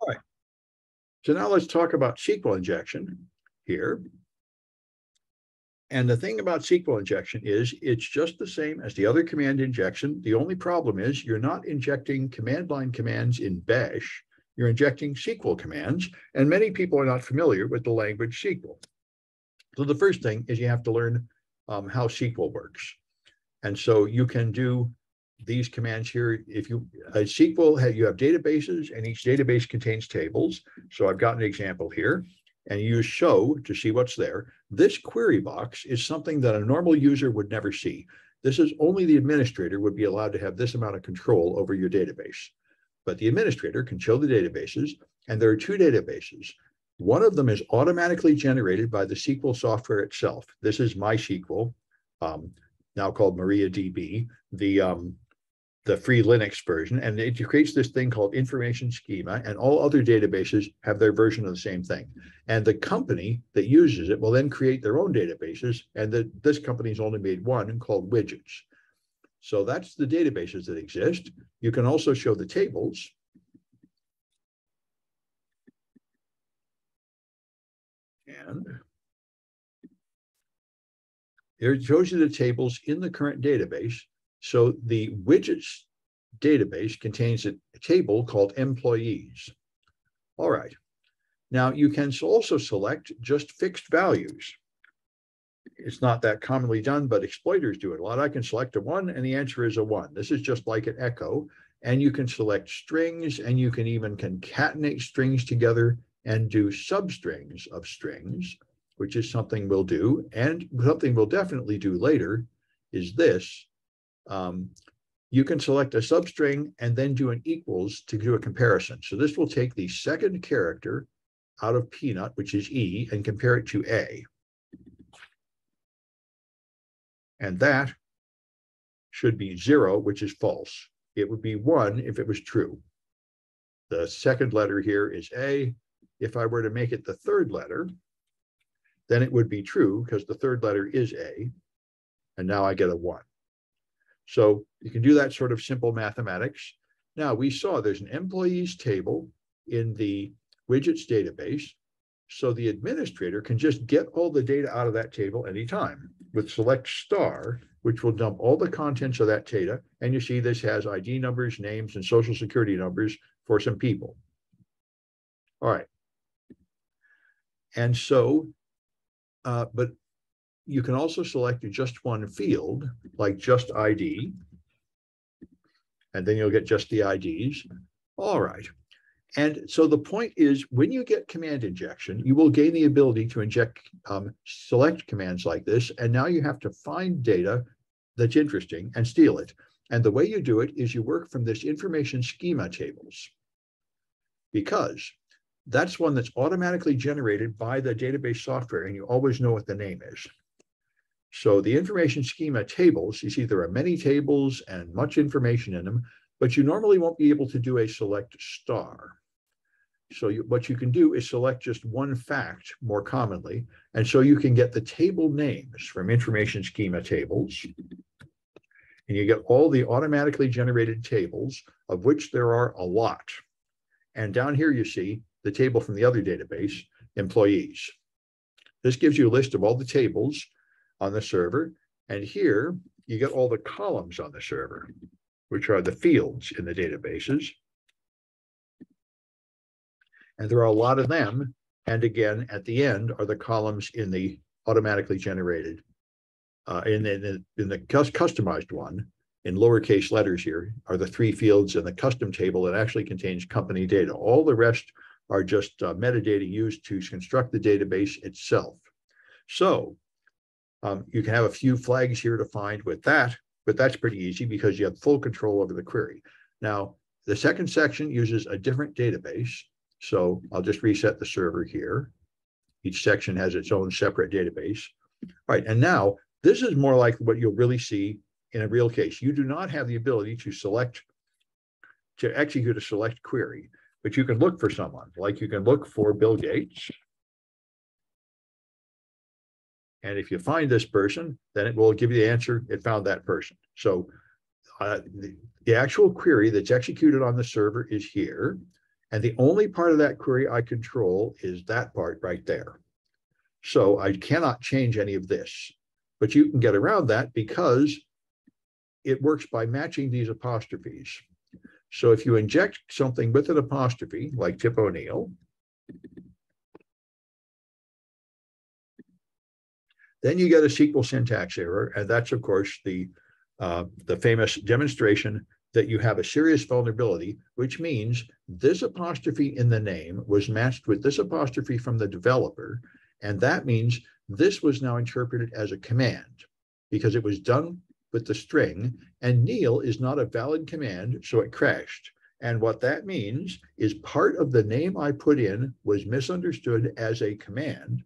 All right. So now let's talk about SQL injection here. And the thing about SQL injection is it's just the same as the other command injection. The only problem is you're not injecting command line commands in Bash. You're injecting SQL commands, and many people are not familiar with the language SQL. So the first thing is you have to learn how SQL works. And so you can do these commands here. If you SQL, you have databases, and each database contains tables. So I've got an example here, and you use show to see what's there. This query box is something that a normal user would never see. This is only the administrator would be allowed to have this amount of control over your database. But the administrator can show the databases, and there are two databases. One of them is automatically generated by the SQL software itself. This is MySQL, now called MariaDB, the free Linux version, and it creates this thing called information schema, and all other databases have their version of the same thing. And the company that uses it will then create their own databases, and this company's only made one called widgets. So that's the databases that exist. You can also show the tables. And here it shows you the tables in the current database. So the widgets database contains a table called employees. All right. Now you can also select just fixed values. It's not that commonly done, but exploiters do it a lot. I can select a 1 and the answer is a 1. This is just like an echo. And you can select strings, and you can even concatenate strings together and do substrings of strings, which is something we'll do. And something we'll definitely do later is this. You can select a substring and then do an equals to do a comparison. So this will take the second character out of peanut, which is E, and compare it to A. And that should be 0, which is false. It would be 1 if it was true. The second letter here is A. If I were to make it the third letter, then it would be true because the third letter is A. And now I get a 1. So you can do that sort of simple mathematics. Now we saw there's an employees table in the widgets database. So the administrator can just get all the data out of that table anytime with select star, which will dump all the contents of that data. And you see this has ID numbers, names, and social security numbers for some people. All right. And so, but you can also select just one field, like just ID, and then you'll get just the IDs. All right. And so the point is, when you get command injection, you will gain the ability to inject select commands like this. And now you have to find data that's interesting and steal it. And the way you do it is you work from this information schema tables, because that's one that's automatically generated by the database software, and you always know what the name is. So the information schema tables, you see there are many tables and much information in them, but you normally won't be able to do a select star. So what you can do is select just one fact more commonly. And so you can get the table names from information schema tables. And you get all the automatically generated tables, of which there are a lot. And down here you see the table from the other database, employees. This gives you a list of all the tables on the server. And here you get all the columns on the server, which are the fields in the databases. And there are a lot of them. And again, at the end are the columns in the automatically generated, in the customized one, in lowercase letters here, are the 3 fields in the custom table that actually contains company data. All the rest are just metadata used to construct the database itself. So you can have a few flags here to find with that, but that's pretty easy because you have full control over the query. Now, the second section uses a different database. So I'll just reset the server here. Each section has its own separate database. All right, and now this is more like what you'll really see in a real case. You do not have the ability to execute a select query, but you can look for someone, like you can look for Bill Gates. And if you find this person, then it will give you the answer, it found that person. So the actual query that's executed on the server is here. And the only part of that query I control is that part right there. So I cannot change any of this. But you can get around that because it works by matching these apostrophes. So if you inject something with an apostrophe, like Tip O'Neill, then you get a SQL syntax error. And that's, of course, the famous demonstration that you have a serious vulnerability, which means this apostrophe in the name was matched with this apostrophe from the developer. And that means this was now interpreted as a command because it was done with the string, and Neil is not a valid command, so it crashed. And what that means is part of the name I put in was misunderstood as a command.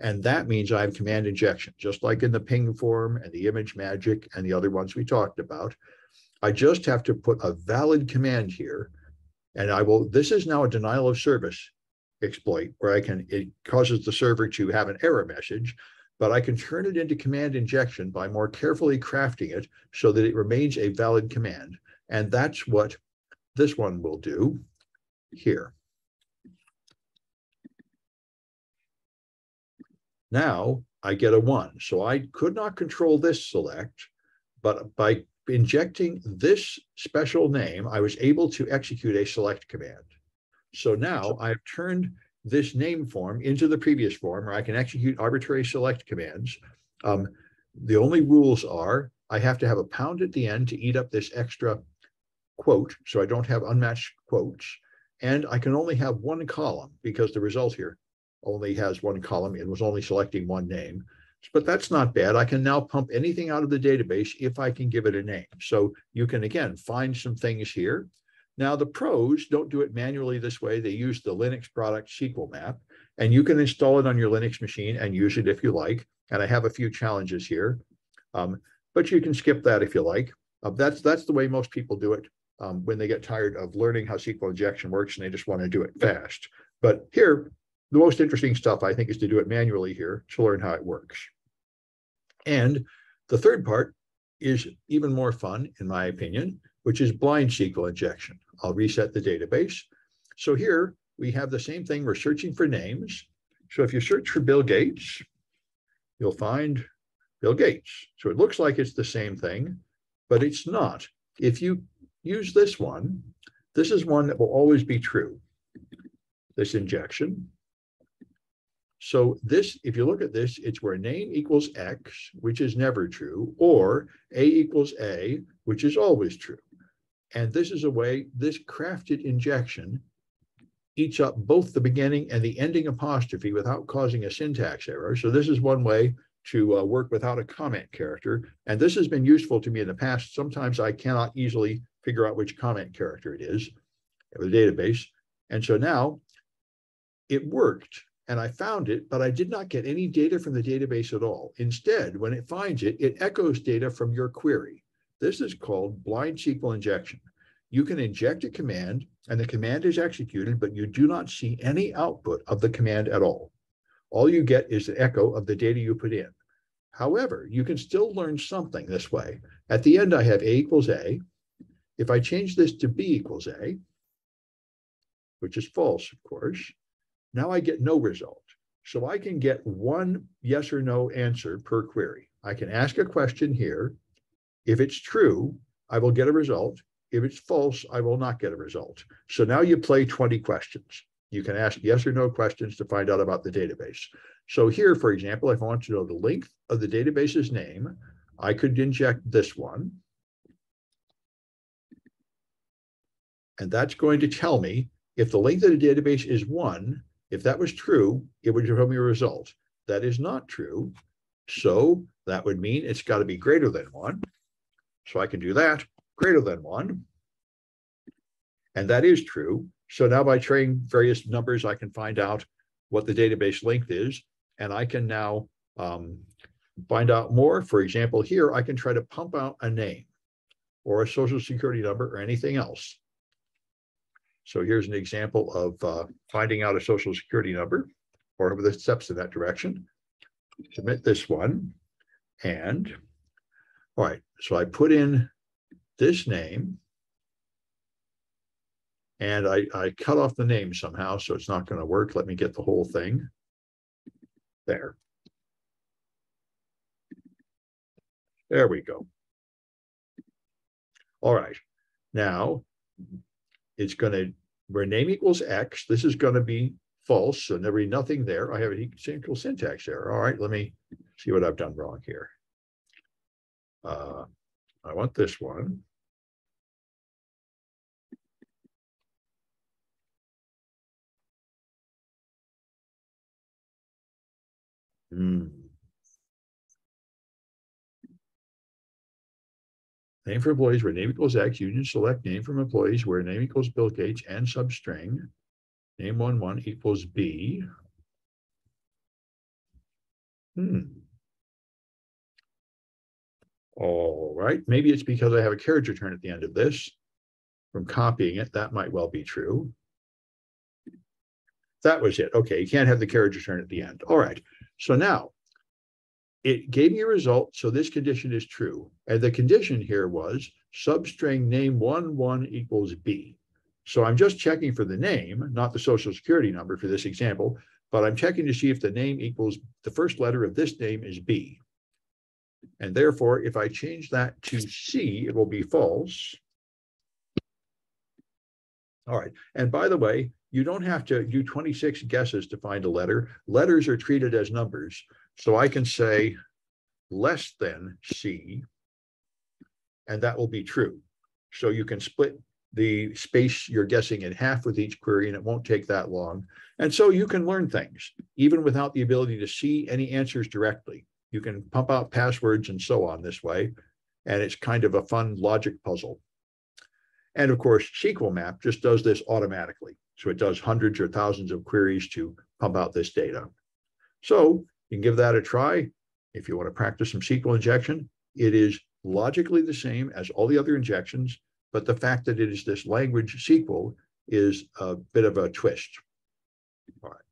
And that means I have command injection, just like in the ping form and the image magic and the other ones we talked about. I just have to put a valid command here. And this is now a denial of service exploit where it causes the server to have an error message, but I can turn it into command injection by more carefully crafting it so that it remains a valid command. And that's what this one will do here. Now I get a 1. So I could not control this select, but by injecting this special name, I was able to execute a select command. So now I've turned this name form into the previous form where I can execute arbitrary select commands. The only rules are I have to have a pound at the end to eat up this extra quote, so I don't have unmatched quotes. And I can only have one column because the result here only has one column and was only selecting one name. But that's not bad. I can now pump anything out of the database if I can give it a name. So you can, again, find some things here. Now, the pros don't do it manually this way. They use the Linux product SQL map, and you can install it on your Linux machine and use it if you like. And I have a few challenges here, but you can skip that if you like. That's the way most people do it when they get tired of learning how SQL injection works and they just want to do it fast. But here, the most interesting stuff, I think, is to do it manually here to learn how it works. And the third part is even more fun, in my opinion, which is blind SQL injection. I'll reset the database. So here we have the same thing. We're searching for names. So if you search for Bill Gates, you'll find Bill Gates. So it looks like it's the same thing, but it's not. If you use this one, this is one that will always be true, this injection. So this, if you look at this, it's where name equals X, which is never true, or A equals A, which is always true. And this is a way, this crafted injection eats up both the beginning and the ending apostrophe without causing a syntax error. So this is one way to work without a comment character. And this has been useful to me in the past. Sometimes I cannot easily figure out which comment character it is in the database. And so now it worked. And I found it, but I did not get any data from the database at all. Instead, when it finds it, it echoes data from your query. This is called blind SQL injection. You can inject a command, and the command is executed, but you do not see any output of the command at all. All you get is the echo of the data you put in. However, you can still learn something this way. At the end, I have A equals A. If I change this to B equals A, which is false, of course, now I get no result. So I can get one yes or no answer per query. I can ask a question here. If it's true, I will get a result. If it's false, I will not get a result. So now you play 20 questions. You can ask yes or no questions to find out about the database. So here, for example, if I want to know the length of the database's name, I could inject this one. And that's going to tell me if the length of the database is 1, if that was true, it would show me a result. That is not true. So that would mean it's got to be greater than 1. So I can do that, greater than 1. And that is true. So now by trying various numbers, I can find out what the database length is. And I can now find out more. For example, here, I can try to pump out a name or a social security number or anything else. So here's an example of finding out a social security number or the steps in that direction. Submit this one. And all right, so I put in this name And I cut off the name somehow, so it's not going to work. Let me get the whole thing there. There we go. All right. Now it's going to, where name equals X, this is going to be false. So there'll be nothing there. I have an equal syntax error. All right. Let me see what I've done wrong here. I want this one. Name for employees where name equals X, union select name from employees where name equals Bill Gates and substring. Name 1 equals B. All right. Maybe it's because I have a carriage return at the end of this. From copying it, that might well be true. That was it. Okay, you can't have the carriage return at the end. All right. So now it gave me a result. So this condition is true. And the condition here was substring name 1 equals B. So I'm just checking for the name, not the social security number for this example, but I'm checking to see if the name equals the first letter of this name is B. And therefore, if I change that to C, it will be false. All right. And by the way, you don't have to do 26 guesses to find a letter. Letters are treated as numbers. So I can say less than C, and that will be true. So you can split the space you're guessing in half with each query, and it won't take that long. And so you can learn things, even without the ability to see any answers directly. You can pump out passwords and so on this way, and it's kind of a fun logic puzzle. And of course, SQL Map just does this automatically. So it does hundreds or thousands of queries to pump out this data. So you can give that a try. If you want to practice some SQL injection, it is logically the same as all the other injections, but the fact that it is this language SQL is a bit of a twist. All right.